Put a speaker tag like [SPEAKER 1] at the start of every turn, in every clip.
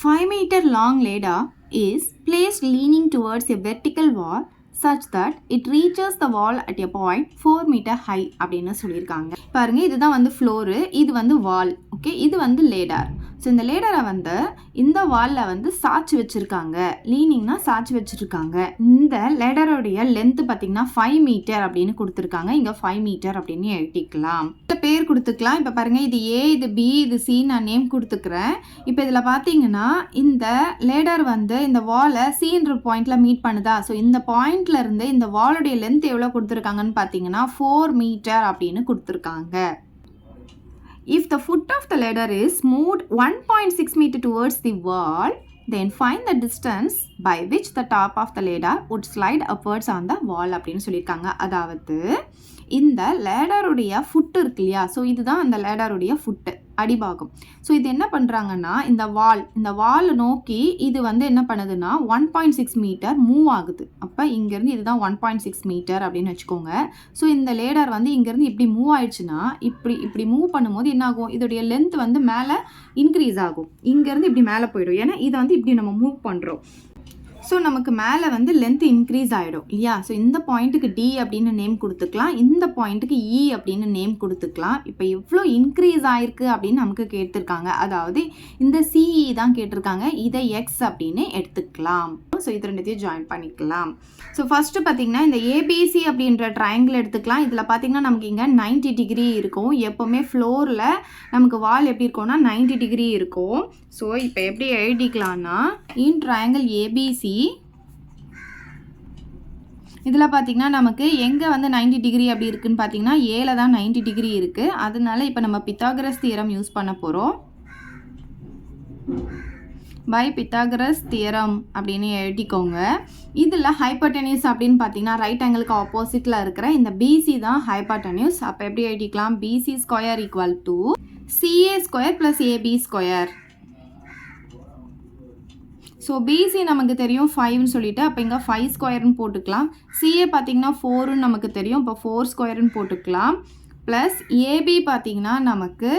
[SPEAKER 1] 5-meter long ladder is placed leaning towards a vertical wall such that it reaches the wall at a point 4 meter high அப்படின்னு சொல்லியிருக்காங்க. பாருங்க, இதுதான் வந்து floor, இது வந்து வால். Okay, இது வந்து லேடர். ஸோ இந்த லேடரை வந்து இந்த வாலில் வந்து சாய்ச்சி வச்சுருக்காங்க. லீனிங்னா சாய்ச்சி வச்சுருக்காங்க. இந்த லேடருடைய லென்த்து பார்த்தீங்கன்னா 5 மீட்டர் அப்படின்னு கொடுத்துருக்காங்க. இங்கே 5 மீட்டர் அப்படின்னு எழுதிக்கலாம். இந்த பேர் கொடுத்துக்கலாம். இப்போ பாருங்கள், இது ஏ, இது பி, இது சி, நான் நேம் கொடுத்துக்கிறேன். இப்போ இதில் பார்த்தீங்கன்னா இந்த லேடர் வந்து இந்த வாலை சின்ற பாயிண்டில் மீட் பண்ணுதா? ஸோ இந்த பாயிண்ட்ல இருந்து இந்த வாலுடைய லென்த் எவ்வளோ கொடுத்துருக்காங்கன்னு பார்த்தீங்கன்னா 4 மீட்டர் அப்படின்னு கொடுத்துருக்காங்க. If the foot of the ladder is moved 1.6 meter towards the wall, then find the distance by which the top of the ladder would slide upwards on the wall அப்படின்னு சொல்லியிருக்காங்க. அதாவது இந்த லேடருடைய food இருக்கு இல்லையா? So இதுதான் அந்த லேடருடைய food, அடிபாகம். So இது என்ன பண்ணுறாங்கன்னா இந்த வால் நோக்கி இது வந்து என்ன பண்ணுதுன்னா 1.6 மீட்டர் மூவ் ஆகுது. அப்போ இங்கேருந்து இதுதான் 1.6 மீட்டர் அப்படின்னு வச்சுக்கோங்க. ஸோ இந்த லேடர் வந்து இங்கேருந்து இப்படி மூவ் ஆயிடுச்சுன்னா இப்படி மூவ் பண்ணும்போது என்ன ஆகும்? இதோடைய லென்த் வந்து மேலே இன்க்ரீஸ் ஆகும். இங்கேருந்து இப்படி மேலே போயிடும். ஏன்னா இதை வந்து இப்படி நம்ம மூவ் பண்ணுறோம். ஸோ நமக்கு மேலே வந்து லென்த் இன்க்ரீஸ் ஆகிடும் இல்லையா? ஸோ இந்த பாயிண்ட்டுக்கு டி அப்படின்னு நேம் கொடுத்துக்கலாம், இந்த பாயிண்ட்டுக்கு இ அப்படின்னு நேம் கொடுத்துக்கலாம். இப்போ எவ்வளோ இன்க்ரீஸ் ஆயிருக்கு அப்படின்னு நமக்கு கேட்டிருக்காங்க. அதாவது இந்த சிஇ தான் கேட்டிருக்காங்க, இதை எக்ஸ் அப்படின்னு எடுத்துக்கலாம். ஸோ இது ரெண்டுத்தையும் ஜாயின் பண்ணிக்கலாம். ஸோ ஃபஸ்ட்டு பார்த்தீங்கன்னா இந்த ஏபிசி அப்படின்ற ட்ரையாங்கிள் எடுத்துக்கலாம். இதில் பார்த்தீங்கன்னா நமக்கு இங்கே 90 டிகிரி இருக்கும். எப்போவுமே ஃப்ளோரில் நமக்கு வால் எப்படி இருக்கும்னா 90 டிகிரி இருக்கும். ஸோ இப்போ எப்படி எழுதிக்கலாம்னா இன் ட்ரையாங்கிள் ஏபிசி இதில் பார்த்தீங்கன்னா நமக்கு எங்கே வந்து 90 டிகிரி அப்படி இருக்குன்னு பார்த்தீங்கன்னா ஏல தான் 90 டிகிரி இருக்குது. அதனால இப்போ நம்ம பித்தாகரஸ் தியரம் யூஸ் பண்ண போகிறோம். பை பித்தாகரஸ் தியரம் அப்படின்னு எழுதிக்கோங்க. இதில் ஹைப்போடெனியூஸ் அப்படின்னு பார்த்தீங்கன்னா ரைட் ஆங்கிளுக்கு ஆப்போசிட்டில் இருக்கிற இந்த பிசி தான் ஹைப்போடெனியூஸ். அப்போ எப்படி எழுதிக்கலாம்? BC square equal to CA square plus AB square. So BC நமக்கு தெரியும் 5ன்னு சொல்லிட்டு, அப்போ இங்கே 5 ஸ்கொயர்னு போட்டுக்கலாம். சிஏ பார்த்தீங்கன்னா 4ன்னு நமக்கு தெரியும், இப்போ 4 ஸ்கொயர்னு போட்டுக்கலாம். ப்ளஸ் ஏபி பார்த்தீங்கன்னா நமக்கு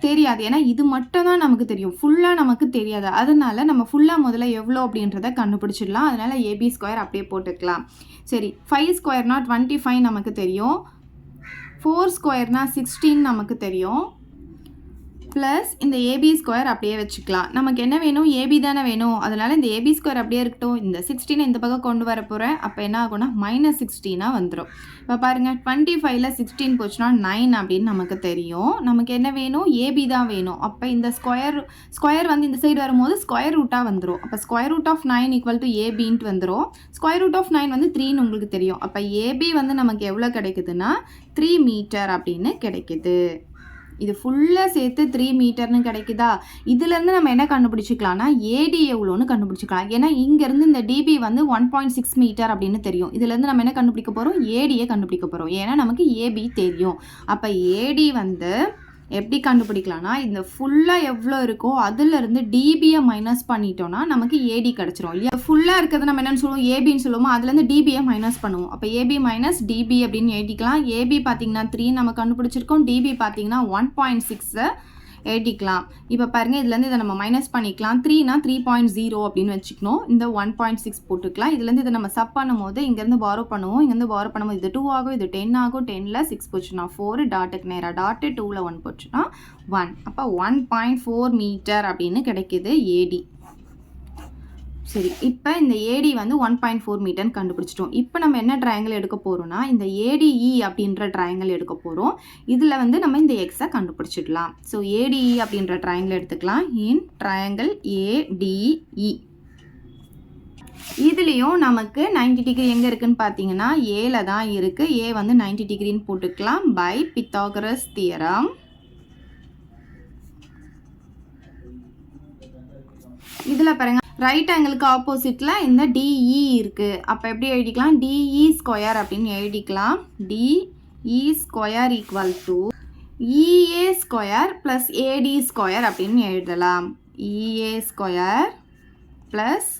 [SPEAKER 1] தெரியாது, ஏன்னா இது மட்டும் தான் நமக்கு தெரியும், ஃபுல்லாக நமக்கு தெரியாது. அதனால நம்ம ஃபுல்லாக முதல்ல எவ்வளோ அப்படின்றத கண்டுபிடிச்சிடலாம். அதனால் ஏபி ஸ்கொயர் அப்படியே போட்டுக்கலாம். சரி, 5 ஸ்கொயர்னா 25 நமக்கு தெரியும், 4 ஸ்கொயர்னா 16 நமக்கு தெரியும். ப்ளஸ் இந்த ஏபி ஸ்கொயர் அப்படியே வச்சுக்கலாம். நமக்கு என்ன வேணும்? ஏபி தானே வேணும். அதனால் இந்த ஏபி ஸ்கொயர் அப்படியே இருக்கட்டும். இந்த 16 இந்த பக்கம் கொண்டு வர போகிறேன். அப்போ என்ன ஆகும்னா -16 வந்துடும். இப்போ பாருங்கள், 25ல் 16 போச்சுன்னா 9 அப்படின்னு நமக்கு தெரியும். நமக்கு என்ன வேணும்? ஏபி தான் வேணும். அப்போ இந்த ஸ்கொயர் வந்து இந்த சைடு வரும்போது ஸ்கொயர் ரூட்டாக வந்துடும். அப்போ square root of 9 equal to ஏபின்ட்டு வந்துடும். ஸ்கொயர் ரூட் ஆஃப் 9 வந்து 3ன்னு உங்களுக்கு தெரியும். அப்போ ஏபி வந்து நமக்கு எவ்வளோ கிடைக்குதுன்னா 3 மீட்டர் அப்படின்னு கிடைக்குது. இது ஃபுல்லாக சேர்த்து 3 மீட்டர்னு கிடைக்குதா? இதுலேருந்து நம்ம என்ன கண்டுபிடிச்சிக்கலாம்னா ஏடி எவ்வளோன்னு கண்டுபிடிச்சிக்கலாம். ஏன்னா இங்கேருந்து இந்த டிபி வந்து 1.6 மீட்டர் அப்படின்னு தெரியும். இதுலேருந்து நம்ம என்ன கண்டுபிடிக்க போகிறோம்? ஏடியை கண்டுபிடிக்க போகிறோம். ஏன்னா நமக்கு ஏபி தெரியும். அப்போ ஏடி வந்து எப்படி கண்டுபிடிக்கலாம்னா இந்த ஃபுல்லாக எவ்வளோ இருக்கோ அதுலேருந்து டிபியை மைனஸ் பண்ணிட்டோன்னா நமக்கு ஏடி கிடச்சிரும் இல்லையா? ஃபுல்லாக இருக்கிறது நம்ம என்னென்னு சொல்லுவோம்? ஏபின்னு சொல்லுவோம். அதுலேருந்து டிபியை மைனஸ் பண்ணுவோம். அப்போ ஏபி மைனஸ் டிபி அப்படின்னு எழுதிக்கலாம். ஏபி பார்த்தீங்கன்னா 3 நம்ம கண்டுபிடிச்சிருக்கோம். டிபி பார்த்தீங்கன்னா 1.6 எழுதிக்கலாம். இப்போ பாருங்கள், இதுலேருந்து இதை நம்ம மைனஸ் பண்ணிக்கலாம். 3னா 3.0 அப்படின்னு வச்சுக்கணும். இந்த 1.6 போட்டுக்கலாம். இதுலேருந்து இதை நம்ம சப் பண்ணும்போது இங்கேருந்து பாரோ பண்ணுவோம். இங்கேருந்து பாரோ பண்ணும்போது இது 2 ஆகும், இது 10 ஆகும். 10ல் 6 போச்சுன்னா 4, டாட்டுக்கு நேராக டாட்டு, 2ல் 1 போச்சுன்னா 1. அப்போ 1.4 மீட்டர் அப்படின்னு கிடைக்கிது ஏடி. சரி, இப்போ இந்த ஏடி வந்து 1.4 மீட்டர்னு கண்டுபிடிச்சிட்டோம். இப்போ நம்ம என்ன ட்ரையாங்கிள் எடுக்க போகிறோம்னா இந்த ஏடிஇ அப்படின்ற ட்ரையாங்கிள் எடுக்க போகிறோம். இதில் வந்து நம்ம இந்த எக்ஸை கண்டுபிடிச்சிடலாம். ஸோ ஏடிஇ அப்படின்ற ட்ரையாங்கிள் எடுத்துக்கலாம். இன் ட்ரையாங்கிள் ஏடிஇ இதுலேயும் நமக்கு 90 டிகிரி எங்கே இருக்குதுன்னு பார்த்தீங்கன்னா ஏல தான் இருக்குது. ஏ வந்து 90 டிகிரின்னு போட்டுக்கலாம். பை பித்தாகரஸ் தியரம் இதில் பாருங்க, ரைட் ஆங்கிளுக்கு ஆப்போசிட்டில் இந்த டிஇ இருக்குது. அப்போ எப்படி எழுதிக்கலாம்? டிஇ ஸ்கொயர் அப்படின்னு எழுதிக்கலாம். DE square equal to EA square plus AD square அப்படின்னு எழுதலாம். இஏ ஸ்கொயர் ப்ளஸ்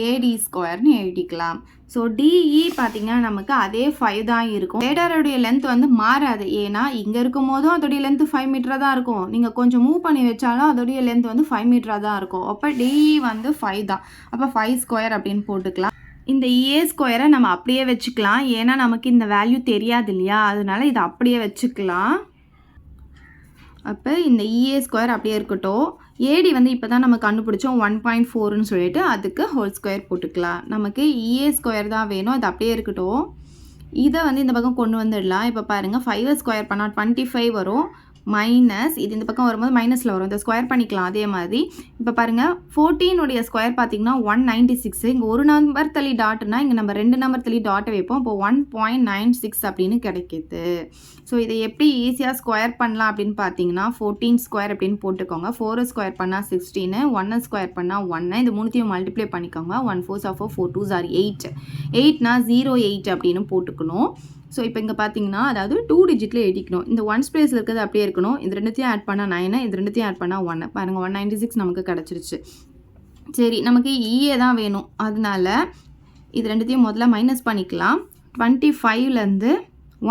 [SPEAKER 1] ஏடி ஸ்கொயர்னு எழுதிக்கலாம். ஸோ டிஇ பார்த்தீங்கன்னா நமக்கு அதே 5 தான் இருக்கும். ரேடாரோடைய லென்த் வந்து மாறாது. ஏன்னா இங்கே இருக்கும் போதும் அதோடைய லென்த்து 5 மீட்டராக தான் இருக்கும். நீங்கள் கொஞ்சம் மூவ் பண்ணி வச்சாலும் அதோடைய லென்த் வந்து 5 மீட்டராக தான் இருக்கும். அப்போ டிஇ வந்து 5 தான். அப்போ 5 ஸ்கொயர் அப்படின்னு போட்டுக்கலாம். இந்த ஏ ஸ்கொயரை நம்ம அப்படியே வச்சுக்கலாம். ஏன்னா நமக்கு இந்த வேல்யூ தெரியாது இல்லையா, அதனால இதை அப்படியே வச்சுக்கலாம். அப்போ இந்த இஏ ஸ்கொயர் அப்படியே இருக்கட்டும். ஏடி வந்து இப்போ தான் நம்ம கண்டுபிடிச்சோம் 1.4ன்னு சொல்லிட்டு அதுக்கு ஹோல் ஸ்கொயர் போட்டுக்கலாம். நமக்கு இஏ ஸ்கொயர் தான் வேணும், அது அப்படியே இருக்கட்டும். இதை வந்து இந்த பக்கம் கொண்டு வந்துடலாம். இப்போ பாருங்கள் 5 ஸ்கொயர் பண்ணால் 25 வரும். மைனஸ் இது இந்த பக்கம் வரும்போது மைனஸில் வரும். இதை ஸ்கொயர் பண்ணிக்கலாம் அதே மாதிரி. இப்போ பாருங்கள் 14உடைய ஸ்கொயர் பார்த்திங்கன்னா 196. இங்கே ஒரு நம்பர் தள்ளி டாட்னா இங்கே நம்ம 2 நம்பர் தள்ளி டாட்டை வைப்போம். இப்போ 1.96 அப்படின்னு கிடைக்கிது. ஸோ இதை எப்படி ஈஸியாக ஸ்கொயர் பண்ணலாம் அப்படின்னு பார்த்தீங்கன்னா 14 ஸ்கொயர் அப்படின்னு போட்டுக்கோங்க. 4 ஸ்கொயர் பண்ணால் 16, 1 ஸ்கொயர் பண்ணால் 1. இது மூணுத்தையும் மல்டிப்ளை பண்ணிக்கோங்க. 1 4 4 4 2s are 8. 8னா 08 அப்படின்னு போட்டுக்கணும். ஸோ இப்போ இங்கே பார்த்தீங்கன்னா அதாவது 2 டிஜிட்டில் எழுதிக்கணும். இந்த 1s பிளேஸில் இருக்கிறது அப்படியே இருக்கணும். இது ரெண்டுத்தையும் ஆட் பண்ணால் 9, இது ரெண்டுத்தையும் ஆட் பண்ணால் 1. பாருங்கள் 196 நமக்கு கிடச்சிருச்சு. சரி, நமக்கு இஏ தான் வேணும். அதனால இது ரெண்டுத்தையும் முதல்ல மைனஸ் பண்ணிக்கலாம். 25லேருந்து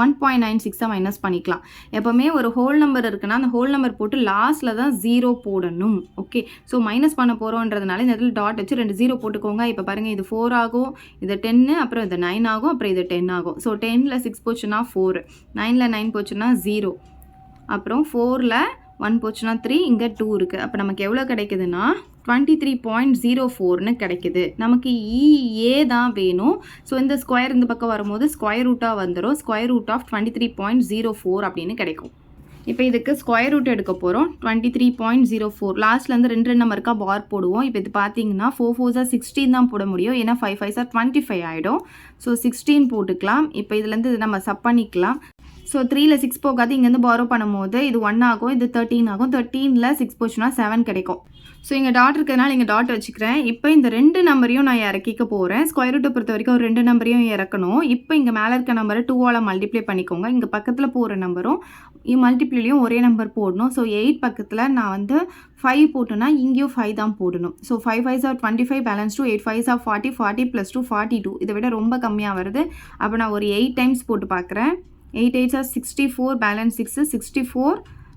[SPEAKER 1] 1.96 மைனஸ் பண்ணிக்கலாம். எப்போவுமே ஒரு ஹோல் நம்பர் இருக்குன்னா அந்த ஹோல் நம்பர் போட்டு லாஸ்ட்டில் தான் 0 போடணும். ஓகே, ஸோ மைனஸ் பண்ண போகிறோன்றதுனால இந்த இடத்துல டாட் வச்சு 2 0 போட்டுக்கோங்க. இப்போ பாருங்கள் இது 4 ஆகும், இது 10, அப்புறம் இது 9 ஆகும், அப்புறம் இது 10 ஆகும். ஸோ 10ல் 6 போச்சுன்னா 4, 9ல் 9 போச்சுன்னா 0, அப்புறம் 4ல் 1 போச்சுன்னா 3, இங்கே 2 இருக்குது. அப்போ நமக்கு எவ்வளோ கிடைக்குதுன்னா 23.04ன்னு கிடைக்குது. நமக்கு இஏ தான் வேணும். ஸோ இந்த ஸ்கொயர் இந்த பக்கம் வரும்போது ஸ்கொயர் ரூட்டாக வந்துடும். ஸ்கொயர் ரூட் ஆஃப் 23.04 அப்படின்னு கிடைக்கும். இப்போ இதுக்கு ஸ்கொயர் ரூட் எடுக்க போகிறோம். 23.04 லாஸ்ட்லேருந்து 2 நம்பருக்கா பார் போடுவோம். இப்போ இது பார்த்தீங்கன்னா 4 4s 16 தான் போட முடியும். ஏன்னா 5 5s 25 ஆகிடும். ஸோ 16 போட்டுக்கலாம். இப்போ இதுலேருந்து இது நம்ம சப் பண்ணிக்கலாம். ஸோ 3ல் 6 போகாது. இங்கேருந்து பாரோ பண்ணும்போது இது 1 ஆகும், இது 13 ஆகும். 13ல் 6 போச்சுன்னா 7 கிடைக்கும். ஸோ இங்கே டாட் இருக்கிறதுனால இங்கே டாட் வச்சுக்கிறேன். இப்போ இந்த 2 நம்பரையும் நான் இறக்கிக்க போகிறேன். ஸ்கொயர் ரூட்டை பொறுத்த வரைக்கும் ஒரு 2 நம்பரையும் இறக்கணும். இப்போ இங்கே மேலே இருக்க நம்பரை 2ஆல் மல்டிப்ளை பண்ணிக்கோங்க. இங்கே பக்கத்தில் போகிற நம்பரும் மல்டிப்ளைலையும் ஒரே நம்பர் போடணும். ஸோ 8 பக்கத்தில் நான் வந்து 5 போட்டோன்னா இங்கேயும் 5 தான் போடணும். So 5 5s 25 balance 2, 8 5s 40, 40 + 2 42. இதை விட ரொம்ப கம்மியாக வருது. அப்போ நான் ஒரு 8 டைம்ஸ் போட்டு பார்க்குறேன். 8 8s 64, பேலன்ஸ் 6, 64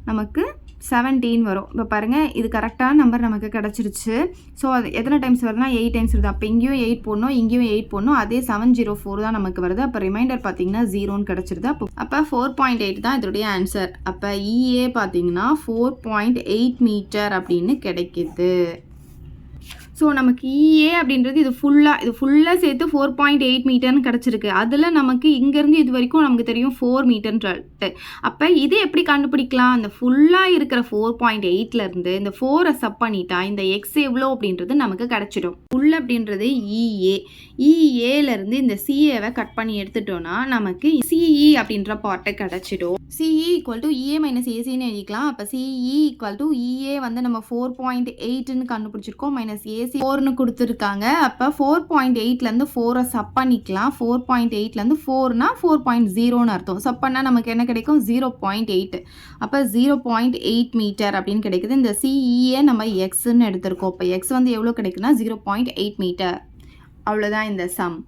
[SPEAKER 1] நமக்கு 17 வரும். இப்போ பாருங்கள் இது கரெக்டான நம்பர் நமக்கு கிடச்சிருச்சு. ஸோ அது எத்தனை டைம்ஸ் வருதுன்னா 8 டைம்ஸ் வருது. அப்போ இங்கேயும் 8 போடணும், இங்கேயும் 8 போடணும். அதே 704 தான் நமக்கு வருது. அப்போ ரிமைண்டர் பார்த்தீங்கன்னா 0ன்னு கிடச்சிருது. அப்போ 4.8 தான் இதோடைய ஆன்சர். அப்போ இஏ பார்த்தீங்கன்னா 4.8 மீட்டர் அப்படின்னு கிடைக்கிது. ஸோ நமக்கு இஏ அப்படின்றது இது ஃபுல்லாக சேர்த்து 4.8 மீட்டர்னு கிடச்சிருக்கு. அதில் நமக்கு இங்கேருந்து இது வரைக்கும் நமக்கு தெரியும் 4 மீட்டர்ன்ட்டு. அப்போ இது எப்படி கண்டுபிடிக்கலாம்? அந்த ஃபுல்லாக இருக்கிற 4.8லேருந்து இந்த 4ஐ சப் பண்ணிட்டா இந்த எக்ஸ் எவ்வளோ அப்படின்றது நமக்கு கிடச்சிடும். ஃபுல் அப்படின்றது இஏ. இஏலேருந்து இந்த சிஏவை கட் பண்ணி எடுத்துட்டோன்னா நமக்கு சிஇ அப்படின்ற பார்ட்டை கிடச்சிடும். சிஇ ஈக்குவல் டு இஏ மைனஸ் ஏசின்னு எழுதிக்கலாம். அப்போ சிஇ ஈக்குவல் டு இஏ வந்து நம்ம 4.8ன்னு கண்டுபிடிச்சிருக்கோம், மைனஸ் ஏசி 4ன்னு கொடுத்துருக்காங்க. அப்போ 4.8லேருந்து 4ஐ சப் பண்ணிக்கலாம். 4.8லேருந்து 4னா 4.0ன்னு அர்த்தம். சப் பண்ணால் நமக்கு என்ன கிடைக்கும்? 0.8. அப்போ 0.8 மீட்டர் அப்படின்னு கிடைக்குது. இந்த சிஇஏ நம்ம எக்ஸ்ன்னு எடுத்திருக்கோம். இப்போ எக்ஸ் வந்து எவ்வளோ கிடைக்குன்னா 0.8 மீட்டர். அவ்வளோதான் இந்த சம்.